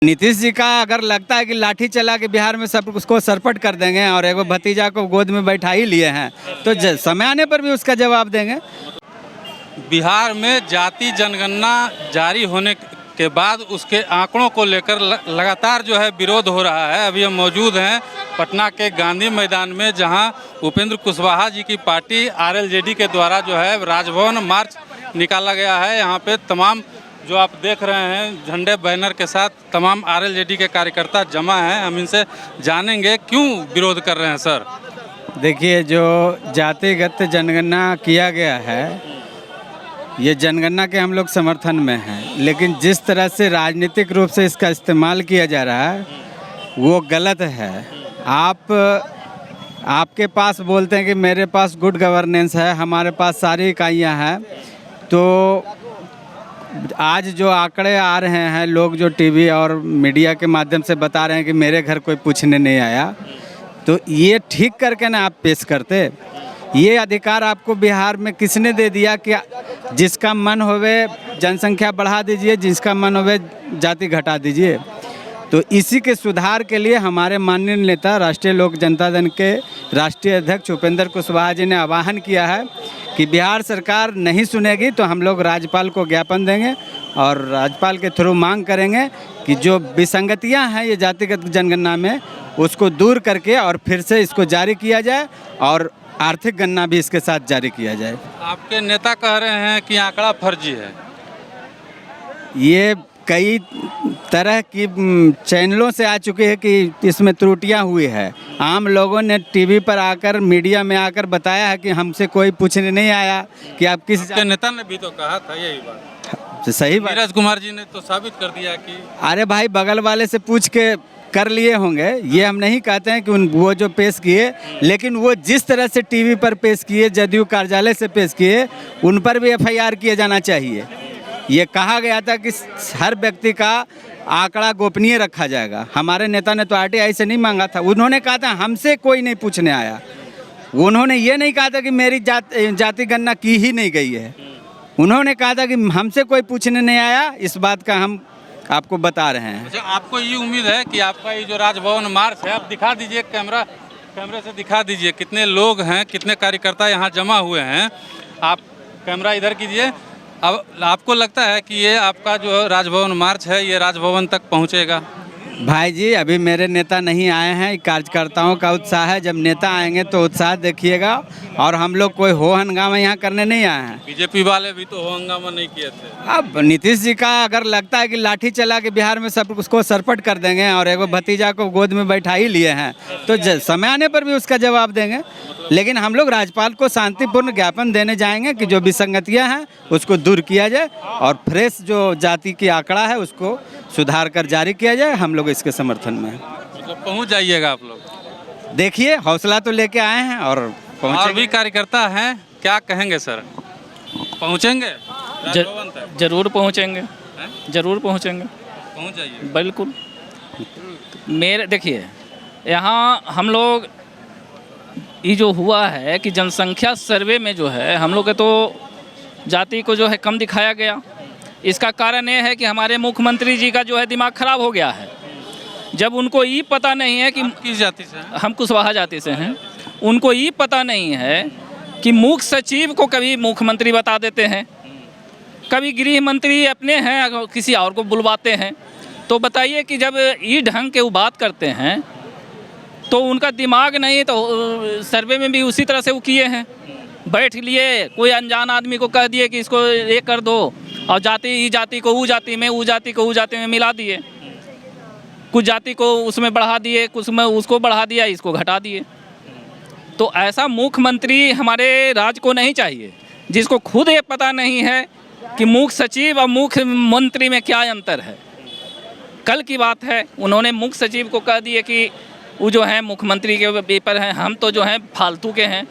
नीतीश जी का अगर लगता है कि लाठी चला के बिहार में सब उसको सरपट कर देंगे और एगो भतीजा को गोद में बैठा ही लिए हैं तो समय आने पर भी उसका जवाब देंगे। बिहार में जाति जनगणना जारी होने के बाद उसके आंकड़ों को लेकर लगातार जो है विरोध हो रहा है। अभी हम मौजूद हैं पटना के गांधी मैदान में, जहां उपेंद्र कुशवाहा जी की पार्टी आरएलजेडी के द्वारा जो है राजभवन मार्च निकाला गया है। यहाँ पे तमाम जो आप देख रहे हैं झंडे बैनर के साथ तमाम आरएलजेडी के कार्यकर्ता जमा हैं। हम इनसे जानेंगे क्यों विरोध कर रहे हैं। सर देखिए, जो जातिगत जनगणना किया गया है ये जनगणना के हम लोग समर्थन में हैं, लेकिन जिस तरह से राजनीतिक रूप से इसका इस्तेमाल किया जा रहा है वो गलत है। आपके पास बोलते हैं कि मेरे पास गुड गवर्नेंस है, हमारे पास सारी इकाइयाँ हैं, तो आज जो आंकड़े आ रहे हैं, लोग जो टीवी और मीडिया के माध्यम से बता रहे हैं कि मेरे घर कोई पूछने नहीं आया, तो ये ठीक करके ना आप पेश करते। ये अधिकार आपको बिहार में किसने दे दिया कि जिसका मन होवे जनसंख्या बढ़ा दीजिए, जिसका मन होवे जाति घटा दीजिए। तो इसी के सुधार के लिए हमारे माननीय नेता राष्ट्रीय लोक जनता दल के राष्ट्रीय अध्यक्ष उपेंद्र कुशवाहा जी ने आह्वान किया है कि बिहार सरकार नहीं सुनेगी तो हम लोग राज्यपाल को ज्ञापन देंगे और राज्यपाल के थ्रू मांग करेंगे कि जो विसंगतियां हैं ये जातिगत जनगणना में उसको दूर करके और फिर से इसको जारी किया जाए और आर्थिक गणना भी इसके साथ जारी किया जाए। आपके नेता कह रहे हैं कि आंकड़ा फर्जी है। ये कई तरह की चैनलों से आ चुके हैं कि इसमें त्रुटियां हुई है। आम लोगों ने टीवी पर आकर, मीडिया में आकर बताया है कि हमसे कोई पूछने नहीं आया कि आप किस। आपके नेता ने भी तो कहा था यही बात। सही बात। नीरज कुमार जी ने तो साबित कर दिया कि अरे भाई, बगल वाले से पूछ के कर लिए होंगे। ये हम नहीं कहते हैं कि वो जो पेश किए, लेकिन वो जिस तरह से टीवी पर पेश किए, जदयू कार्यालय से पेश किए, उन पर भी एफआईआर किया जाना चाहिए। ये कहा गया था कि हर व्यक्ति का आंकड़ा गोपनीय रखा जाएगा। हमारे नेता ने तो आरटीआई से नहीं मांगा था, उन्होंने कहा था हमसे कोई नहीं पूछने आया। उन्होंने ये नहीं कहा था कि मेरी जाति गणना की ही नहीं गई है। उन्होंने कहा था कि हमसे कोई पूछने नहीं आया। इस बात का हम आपको बता रहे हैं। अच्छा, आपको ये उम्मीद है कि आपका ये जो राजभवन मार्च है, आप दिखा दीजिए, कैमरे से दिखा दीजिए कितने लोग हैं, कितने कार्यकर्ता यहाँ जमा हुए हैं। आप कैमरा इधर कीजिए। अब आपको लगता है कि ये आपका जो राजभवन मार्च है ये राजभवन तक पहुँचेगा? भाई जी, अभी मेरे नेता नहीं आए हैं। कार्यकर्ताओं का उत्साह है, जब नेता आएंगे तो उत्साह देखिएगा। और हम लोग कोई हो हंगामा यहाँ करने नहीं आए हैं। बीजेपी वाले भी तो हो हंगामा नहीं किए थे। अब नीतीश जी का अगर लगता है कि लाठी चला के बिहार में सब उसको सरपट कर देंगे और एगो भतीजा को गोद में बैठा ही लिए हैं तो समय आने पर भी उसका जवाब देंगे। लेकिन हम लोग राज्यपाल को शांतिपूर्ण ज्ञापन देने जाएंगे कि जो विसंगतियाँ हैं उसको दूर किया जाए और फ्रेश जो जाति की आंकड़ा है उसको सुधार कर जारी किया जाए। हम लोग इसके समर्थन में हैं। मतलब पहुँच जाइएगा आप लोग? देखिए, हौसला तो लेके आए हैं और और भी कार्यकर्ता हैं, क्या कहेंगे सर? पहुँचेंगे? जरूर पहुँचेंगे, जरूर पहुँचेंगे। पहुँच जाइए। बिल्कुल। मेरे देखिए, यहाँ हम लोग ये जो हुआ है कि जनसंख्या सर्वे में जो है हम लोग के तो जाति को जो है कम दिखाया गया। इसका कारण ये है कि हमारे मुख्यमंत्री जी का जो है दिमाग खराब हो गया है। जब उनको ये पता नहीं है कि किस जाति से हैं? हम कुशवाहा जाति से हैं। उनको ये पता नहीं है कि मुख्य सचिव को कभी मुख्यमंत्री बता देते हैं, कभी गृह मंत्री अपने हैं किसी और को बुलवाते हैं। तो बताइए कि जब ये ढंग के वो बात करते हैं तो उनका दिमाग नहीं, तो सर्वे में भी उसी तरह से वो किए हैं। बैठ लिए, कोई अनजान आदमी को कह दिए कि इसको ये कर दो और ई जाति को ऊ जाति में, ऊ जाति को ऊ जाति में मिला दिए। कुछ जाति को उसमें बढ़ा दिए, कुछ में उसको बढ़ा दिया, इसको घटा दिए। तो ऐसा मुख्यमंत्री हमारे राज्य को नहीं चाहिए, जिसको खुद ये पता नहीं है कि मुख्य सचिव और मुख्यमंत्री में क्या अंतर है। कल की बात है, उन्होंने मुख्य सचिव को कह दिए कि वो जो है मुख्यमंत्री के पेपर हैं, हम तो जो हैं फालतू के हैं।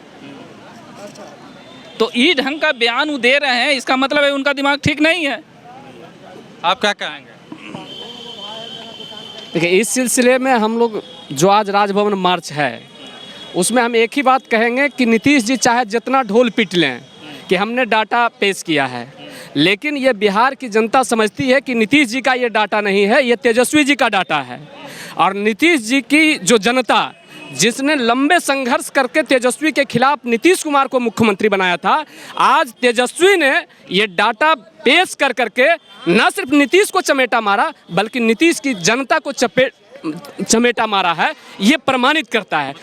तो ये ढंग का बयान वो दे रहे हैं, इसका मतलब है उनका दिमाग ठीक नहीं है। आप क्या कहेंगे? देखिए, इस सिलसिले में हम लोग जो आज राजभवन मार्च है उसमें हम एक ही बात कहेंगे कि नीतीश जी चाहे जितना ढोल पीट लें कि हमने डाटा पेश किया है, लेकिन ये बिहार की जनता समझती है कि नीतीश जी का ये डाटा नहीं है, ये तेजस्वी जी का डाटा है। और नीतीश जी की जो जनता, जिसने लंबे संघर्ष करके तेजस्वी के खिलाफ नीतीश कुमार को मुख्यमंत्री बनाया था, आज तेजस्वी ने ये डाटा पेश कर करके न सिर्फ नीतीश को चमेटा मारा, बल्कि नीतीश की जनता को चमेटा मारा है। ये प्रमाणित करता है।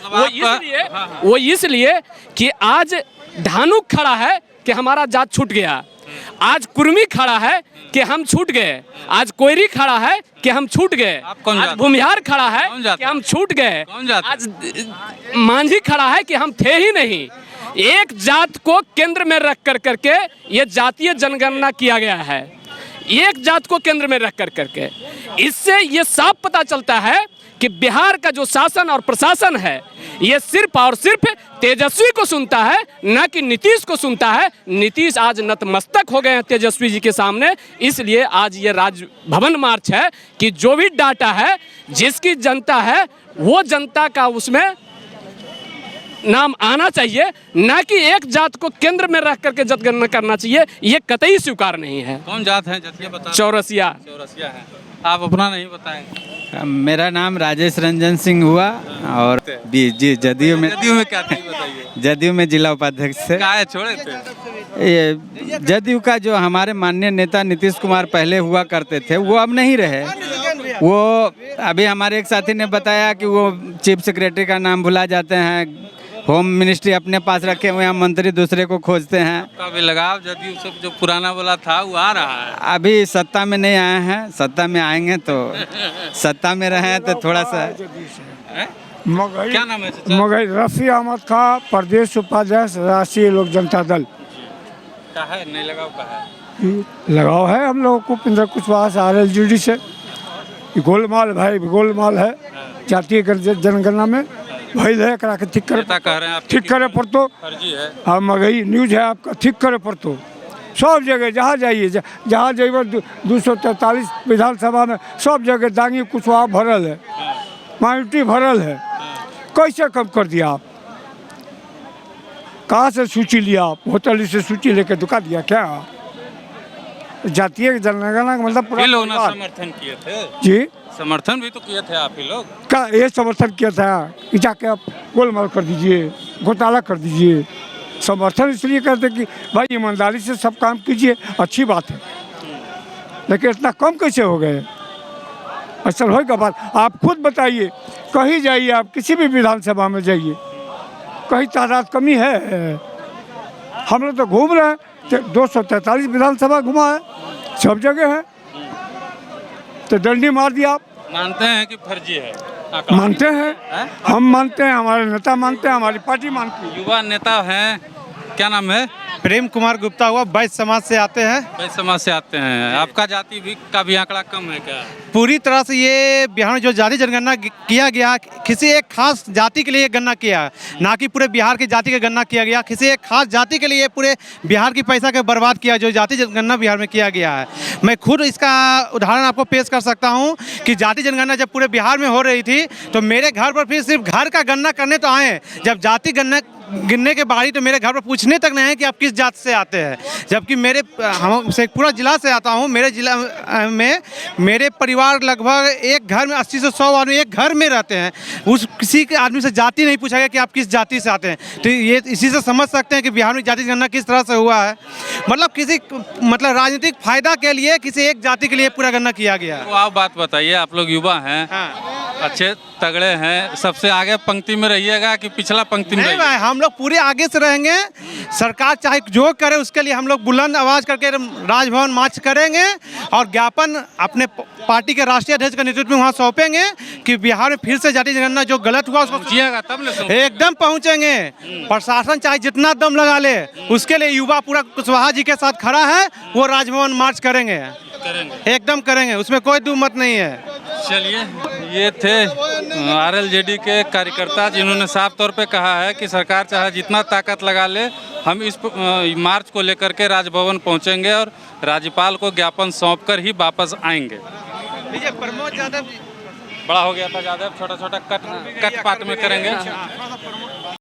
वो इसलिए कि आज धानुक खड़ा है कि हमारा जात छूट गया, आज कुर्मी खड़ा है कि हम छूट गए, आज कोयरी खड़ा है कि हम छूट गए, आज भूमिहार खड़ा है कि हम छूट गए, आज मांझी खड़ा है कि हम थे ही नहीं। एक जात को केंद्र में रख कर करके ये जातीय जनगणना किया गया है, एक जात को केंद्र में रख कर करके। इससे ये साफ पता चलता है कि बिहार का जो शासन और प्रशासन है, ये सिर्फ और सिर्फ तेजस्वी को सुनता है, न कि नीतीश को सुनता है। नीतीश आज नतमस्तक हो गए हैं तेजस्वी जी के सामने। इसलिए आज ये राजभवन मार्च है कि जो भी डाटा है, जिसकी जनता है, वो जनता का उसमें नाम आना चाहिए, न कि एक जात को केंद्र में रख करके जनगणना करना चाहिए। ये कतई स्वीकार नहीं है। कौन जात है? जतिया बता। चौरसिया। चौरसिया है। आप अपना नहीं बताएं। मेरा नाम राजेश रंजन सिंह हुआ और जी जदयू में क्या थी बताइए? जदयू में जिला उपाध्यक्ष से क्या छोड़े थे? ये जदयू का जो हमारे माननीय नेता नीतीश कुमार पहले हुआ करते थे, वो अब नहीं रहे। वो अभी हमारे एक साथी ने बताया कि वो चीफ सेक्रेटरी का नाम भुला जाते हैं, होम मिनिस्ट्री अपने पास रखे हुए हैं, मंत्री दूसरे को खोजते हैं। अभी लगाव जदयू सब जो पुराना वाला था वो आ रहा है। अभी सत्ता में नहीं आए हैं, सत्ता में आएंगे तो सत्ता में रहे तो थोड़ा सा। क्या नाम है? मगई रफ़ी अहमद खां, प्रदेश उपाध्यक्ष, राष्ट्रीय लोक जनता दल। का है नहीं लगाव का है? लगाव है हम लोगों को उपेंद्र कुशवाहा से, RLGD से। गोलमाल भाई, गोलमाल है जातीय जनगणना में। भाई है करा के ठीक करे, कह रहे हैं आप ठीक करे पर तो फर्जी है। हाँ, मगई न्यूज है आपका, ठीक करे पर तो सब जगह जहाँ जाइए, जहाँ जाइए 243 विधानसभा में सब जगह दांगी कुशवाहा भरल है, माइनॉरिटी भरल है। कैसे कम कर दिया आप? कहाँ से सूची लिया आप? होटल से सूची लेके दुका दिया क्या? जातीय जनगणना का मतलब पूरा समर्थन किए थे जी, समर्थन भी तो किए थे आप ही लोग। क्या ये समर्थन किया था कि जाके आप गोलमाल कर दीजिए, घोटाला कर दीजिए? समर्थन इसलिए करते कि भाई ईमानदारी से सब काम कीजिए, अच्छी बात है, लेकिन इतना कम कैसे हो गए? असल होगा बात। आप खुद बताइए, कहीं जाइए आप, किसी भी विधानसभा में जाइए, कहीं तादाद कमी है? हम लोग तो घूम रहे हैं, 243 विधानसभा घुमा है, सब जगह है, तो डंडी मार दिया आप। मानते हैं कि फर्जी है? मानते हैं, हम मानते हैं, हमारे नेता मानते हैं, हमारी पार्टी मानती है। युवा नेता हैं, क्या नाम है? प्रेम कुमार गुप्ता हुआ, बैस समाज से आते हैं। बैस समाज से आते हैं। आपका जाति भी का भी आंकड़ा कम है क्या? पूरी तरह से ये बिहार में जो जाति जनगणना किया गया, किसी एक खास जाति के लिए गणना किया, ना कि पूरे बिहार की जाति की गणना किया गया। किसी एक खास जाति के लिए पूरे बिहार की पैसा के बर्बाद किया जो जाति जनगणना बिहार में किया गया है। मैं खुद इसका उदाहरण आपको पेश कर सकता हूँ कि जाति जनगणना जब पूरे बिहार में हो रही थी तो मेरे घर पर फिर सिर्फ घर का गणना करने तो आए, जब जाति गणना गिनने के बारी तो मेरे घर पर पूछने तक नहीं है कि आप किस जात से आते हैं। जबकि हम शेखपुरा जिला से आता हूँ, मेरे जिला में मेरे परिवार लगभग एक घर में 80 से 100 आदमी एक घर में रहते हैं। उस किसी के आदमी से जाति नहीं पूछा गया कि आप किस जाति से आते हैं। तो ये इसी से समझ सकते हैं कि बिहार में जाति गणना किस तरह से हुआ है। मतलब राजनीतिक फायदा के लिए किसी एक जाति के लिए पूरा गणना किया गया है। तो आप बात बताइए, आप लोग युवा हैं, अच्छे तगड़े हैं, सबसे आगे पंक्ति में रहिएगा कि पिछला पंक्ति में? नहीं भाई, हम लोग पूरे आगे से रहेंगे। सरकार चाहे जो करे उसके लिए हम लोग बुलंद आवाज करके राजभवन मार्च करेंगे और ज्ञापन अपने पार्टी के राष्ट्रीय अध्यक्ष के नेतृत्व में वहाँ सौंपेंगे कि बिहार में फिर से जाति जनगणना जो गलत हुआ उसको पहुंचिएगा तब न? एकदम पहुँचेंगे। प्रशासन चाहे जितना दम लगा ले, उसके लिए युवा पूरा कुशवाहा जी के साथ खड़ा है। वो राजभवन मार्च करेंगे, एकदम करेंगे, उसमें कोई दो मत नहीं है। चलिए, ये थे RLJD के कार्यकर्ता जिन्होंने साफ तौर पे कहा है कि सरकार चाहे जितना ताकत लगा ले, हम इस मार्च को लेकर के राजभवन पहुंचेंगे और राज्यपाल को ज्ञापन सौंपकर ही वापस आएंगे। प्रमोद यादव बड़ा हो गया था, यादव छोटा छोटा कट पाट में करेंगे।